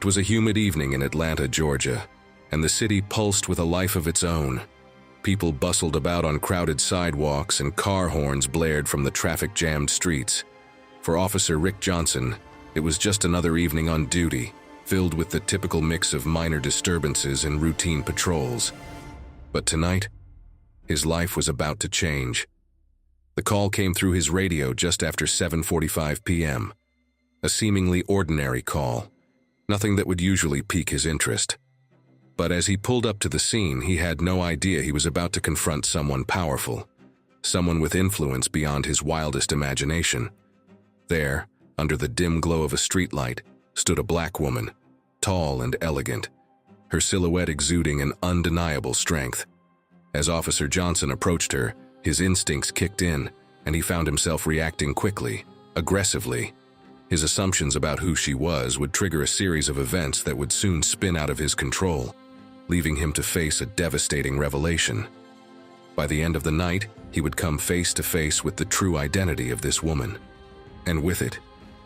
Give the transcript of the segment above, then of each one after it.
It was a humid evening in Atlanta, Georgia, and the city pulsed with a life of its own. People bustled about on crowded sidewalks and car horns blared from the traffic-jammed streets. For Officer Rick Johnson, it was just another evening on duty, filled with the typical mix of minor disturbances and routine patrols. But tonight, his life was about to change. The call came through his radio just after 7:45 p.m. A seemingly ordinary call, nothing that would usually pique his interest. But as he pulled up to the scene, he had no idea he was about to confront someone powerful, someone with influence beyond his wildest imagination. There, under the dim glow of a streetlight, stood a black woman, tall and elegant, her silhouette exuding an undeniable strength. As Officer Johnson approached her, his instincts kicked in, and he found himself reacting quickly, aggressively. His assumptions about who she was would trigger a series of events that would soon spin out of his control, leaving him to face a devastating revelation. By the end of the night, he would come face to face with the true identity of this woman. And with it,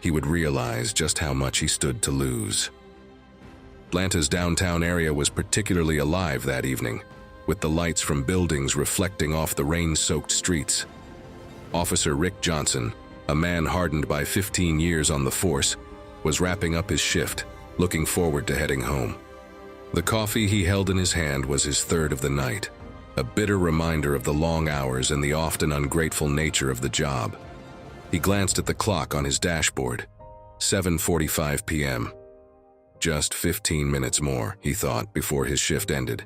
he would realize just how much he stood to lose. Atlanta's downtown area was particularly alive that evening, with the lights from buildings reflecting off the rain-soaked streets. Officer Rick Johnson, a man hardened by 15 years on the force, was wrapping up his shift, looking forward to heading home. The coffee he held in his hand was his third of the night, a bitter reminder of the long hours and the often ungrateful nature of the job. He glanced at the clock on his dashboard. 7:45 p.m. Just 15 minutes more, he thought, before his shift ended.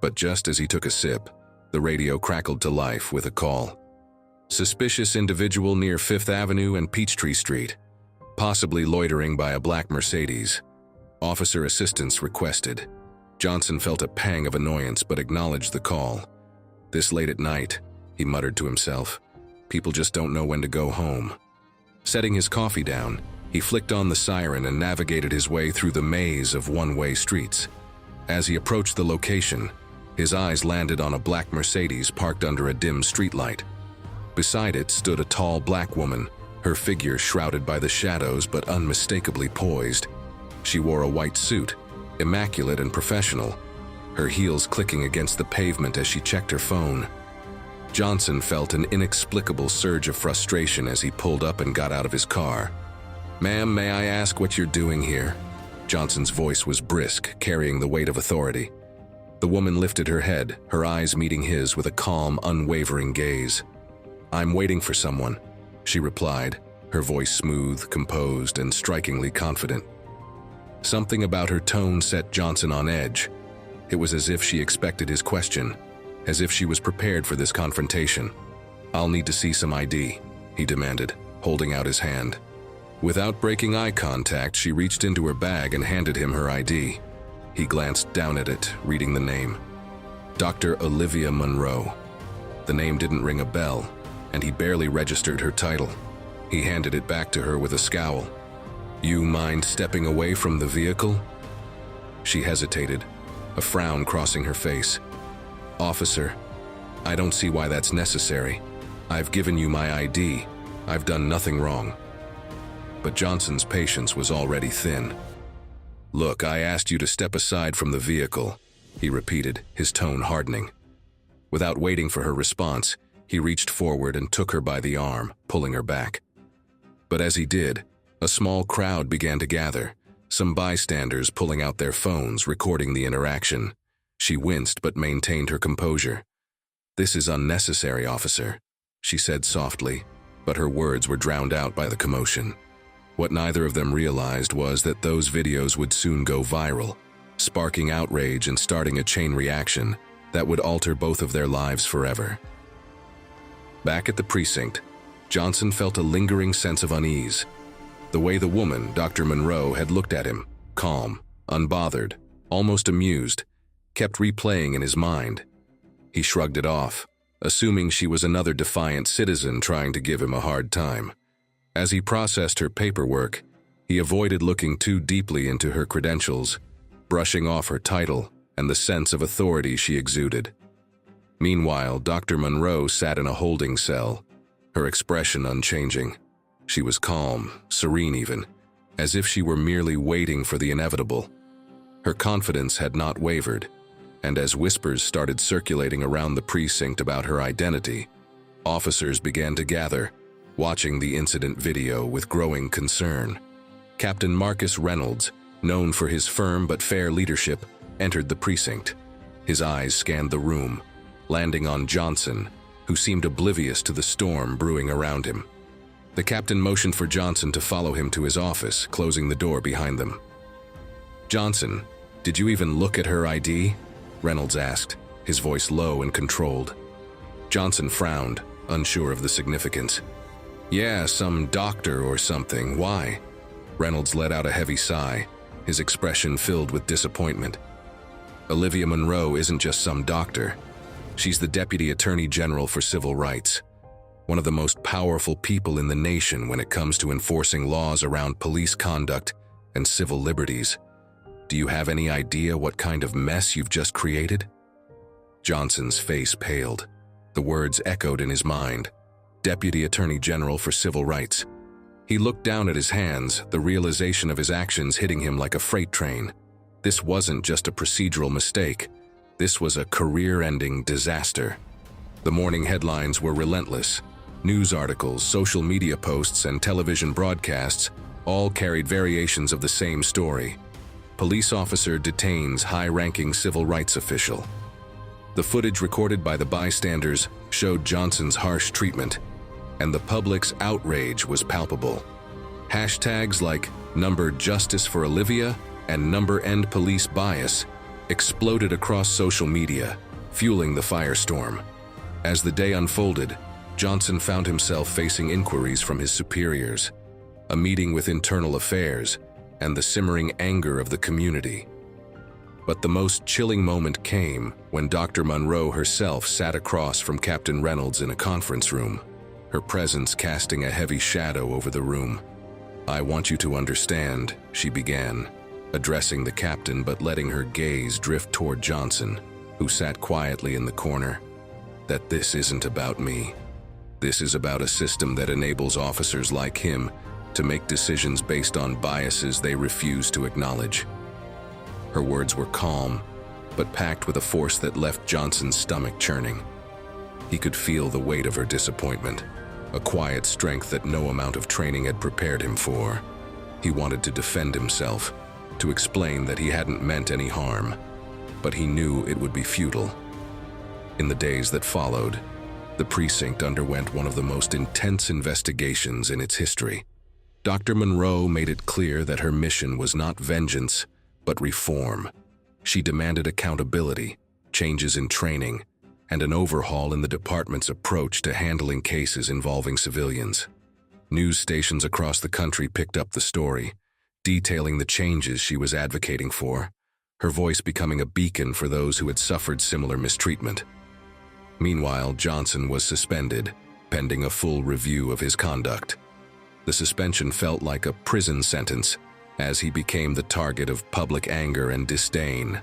But just as he took a sip, the radio crackled to life with a call. Suspicious individual near 5th Avenue and Peachtree Street, possibly loitering by a black Mercedes. Officer assistance requested. Johnson felt a pang of annoyance but acknowledged the call. This late at night, he muttered to himself, people just don't know when to go home. Setting his coffee down, he flicked on the siren and navigated his way through the maze of one-way streets. As he approached the location, his eyes landed on a black Mercedes parked under a dim streetlight. Beside it stood a tall black woman, her figure shrouded by the shadows but unmistakably poised. She wore a white suit, immaculate and professional, her heels clicking against the pavement as she checked her phone. Johnson felt an inexplicable surge of frustration as he pulled up and got out of his car. "Ma'am, may I ask what you're doing here?" Johnson's voice was brisk, carrying the weight of authority. The woman lifted her head, her eyes meeting his with a calm, unwavering gaze. "I'm waiting for someone," she replied, her voice smooth, composed, and strikingly confident. Something about her tone set Johnson on edge. It was as if she expected his question, as if she was prepared for this confrontation. "I'll need to see some ID," he demanded, holding out his hand. Without breaking eye contact, she reached into her bag and handed him her ID. He glanced down at it, reading the name. Dr. Olivia Monroe. The name didn't ring a bell, and he barely registered her title. He handed it back to her with a scowl. "You mind stepping away from the vehicle?" She hesitated, a frown crossing her face. "Officer, I don't see why that's necessary. I've given you my ID. I've done nothing wrong." But Johnson's patience was already thin. "Look, I asked you to step aside from the vehicle," he repeated, his tone hardening. Without waiting for her response, he reached forward and took her by the arm, pulling her back. But as he did, a small crowd began to gather, some bystanders pulling out their phones, recording the interaction. She winced but maintained her composure. "This is unnecessary, officer," she said softly, but her words were drowned out by the commotion. What neither of them realized was that those videos would soon go viral, sparking outrage and starting a chain reaction that would alter both of their lives forever. Back at the precinct, Johnson felt a lingering sense of unease. The way the woman, Dr. Monroe, had looked at him, calm, unbothered, almost amused, kept replaying in his mind. He shrugged it off, assuming she was another defiant citizen trying to give him a hard time. As he processed her paperwork, he avoided looking too deeply into her credentials, brushing off her title and the sense of authority she exuded. Meanwhile, Dr. Monroe sat in a holding cell, her expression unchanging. She was calm, serene even, as if she were merely waiting for the inevitable. Her confidence had not wavered, and as whispers started circulating around the precinct about her identity, officers began to gather, watching the incident video with growing concern. Captain Marcus Reynolds, known for his firm but fair leadership, entered the precinct. His eyes scanned the room, landing on Johnson, who seemed oblivious to the storm brewing around him. The captain motioned for Johnson to follow him to his office, closing the door behind them. "Johnson, did you even look at her ID?" Reynolds asked, his voice low and controlled. Johnson frowned, unsure of the significance. "Yeah, some doctor or something. Why?" Reynolds let out a heavy sigh, his expression filled with disappointment. "Olivia Monroe isn't just some doctor. She's the Deputy Attorney General for Civil Rights, one of the most powerful people in the nation when it comes to enforcing laws around police conduct and civil liberties. Do you have any idea what kind of mess you've just created?" Johnson's face paled. The words echoed in his mind. Deputy Attorney General for Civil Rights. He looked down at his hands, the realization of his actions hitting him like a freight train. This wasn't just a procedural mistake. This was a career-ending disaster. The morning headlines were relentless. News articles, social media posts, and television broadcasts all carried variations of the same story. Police officer detains high-ranking civil rights official. The footage recorded by the bystanders showed Johnson's harsh treatment, and the public's outrage was palpable. Hashtags like #Justice for Olivia and #End Police Bias exploded across social media, fueling the firestorm. As the day unfolded, Johnson found himself facing inquiries from his superiors, a meeting with internal affairs, and the simmering anger of the community. But the most chilling moment came when Dr. Monroe herself sat across from Captain Reynolds in a conference room, her presence casting a heavy shadow over the room. "I want you to understand," she began, addressing the captain but letting her gaze drift toward Johnson, who sat quietly in the corner, "that this isn't about me. This is about a system that enables officers like him to make decisions based on biases they refuse to acknowledge." Her words were calm, but packed with a force that left Johnson's stomach churning. He could feel the weight of her disappointment, a quiet strength that no amount of training had prepared him for. He wanted to defend himself, to explain that he hadn't meant any harm, but he knew it would be futile. In the days that followed, the precinct underwent one of the most intense investigations in its history. Dr. Monroe made it clear that her mission was not vengeance, but reform. She demanded accountability, changes in training, and an overhaul in the department's approach to handling cases involving civilians. News stations across the country picked up the story, detailing the changes she was advocating for, her voice becoming a beacon for those who had suffered similar mistreatment. Meanwhile, Johnson was suspended, pending a full review of his conduct. The suspension felt like a prison sentence, as he became the target of public anger and disdain.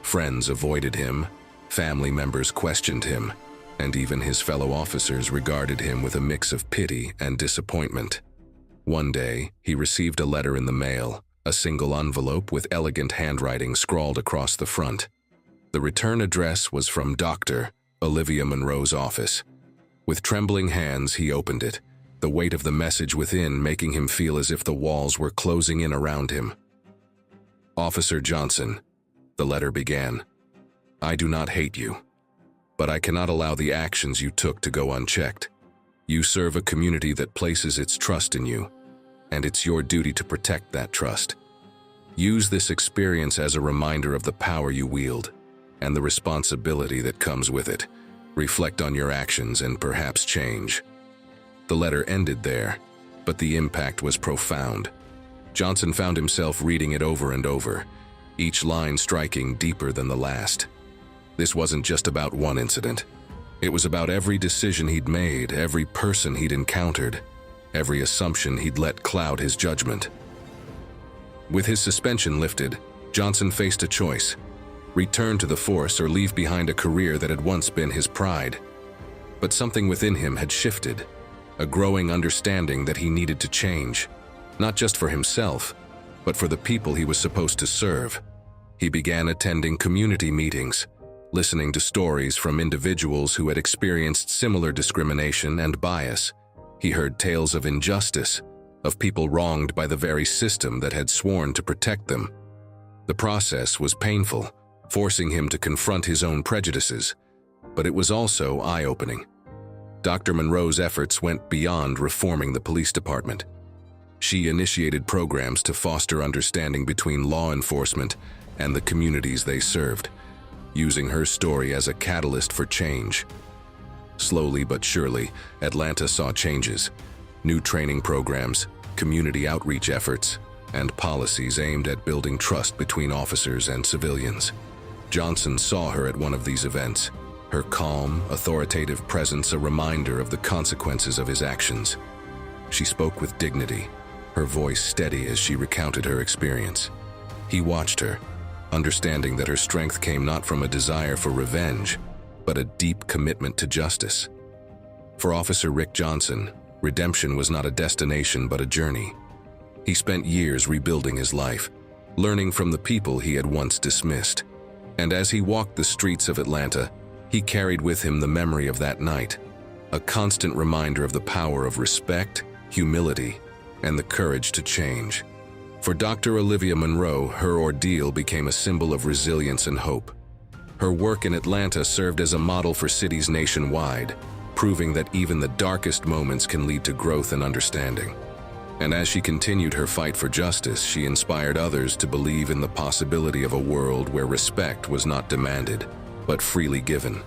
Friends avoided him, family members questioned him, and even his fellow officers regarded him with a mix of pity and disappointment. One day, he received a letter in the mail, a single envelope with elegant handwriting scrawled across the front. The return address was from Dr. Olivia Monroe's office. With trembling hands, he opened it, the weight of the message within making him feel as if the walls were closing in around him. "Officer Johnson," the letter began, "I do not hate you, but I cannot allow the actions you took to go unchecked. You serve a community that places its trust in you, and it's your duty to protect that trust. Use this experience as a reminder of the power you wield and the responsibility that comes with it. Reflect on your actions and perhaps change." The letter ended there, but the impact was profound. Johnson found himself reading it over and over, each line striking deeper than the last. This wasn't just about one incident. It was about every decision he'd made, every person he'd encountered, every assumption he'd let cloud his judgment. With his suspension lifted, Johnson faced a choice: return to the force or leave behind a career that had once been his pride. But something within him had shifted, a growing understanding that he needed to change. not just for himself, but for the people he was supposed to serve. He began attending community meetings, listening to stories from individuals who had experienced similar discrimination and bias. He heard tales of injustice, of people wronged by the very system that had sworn to protect them. The process was painful, forcing him to confront his own prejudices, but it was also eye-opening. Dr. Monroe's efforts went beyond reforming the police department. She initiated programs to foster understanding between law enforcement and the communities they served, using her story as a catalyst for change. Slowly but surely, Atlanta saw changes. New training programs, community outreach efforts, and policies aimed at building trust between officers and civilians. Johnson saw her at one of these events, her calm, authoritative presence a reminder of the consequences of his actions. She spoke with dignity, her voice steady as she recounted her experience. He watched her, understanding that her strength came not from a desire for revenge, but a deep commitment to justice. For Officer Rick Johnson, redemption was not a destination but a journey. He spent years rebuilding his life, learning from the people he had once dismissed. And as he walked the streets of Atlanta, he carried with him the memory of that night, a constant reminder of the power of respect, humility, and the courage to change. For Dr. Olivia Monroe, her ordeal became a symbol of resilience and hope. Her work in Atlanta served as a model for cities nationwide, proving that even the darkest moments can lead to growth and understanding. And as she continued her fight for justice, she inspired others to believe in the possibility of a world where respect was not demanded, but freely given.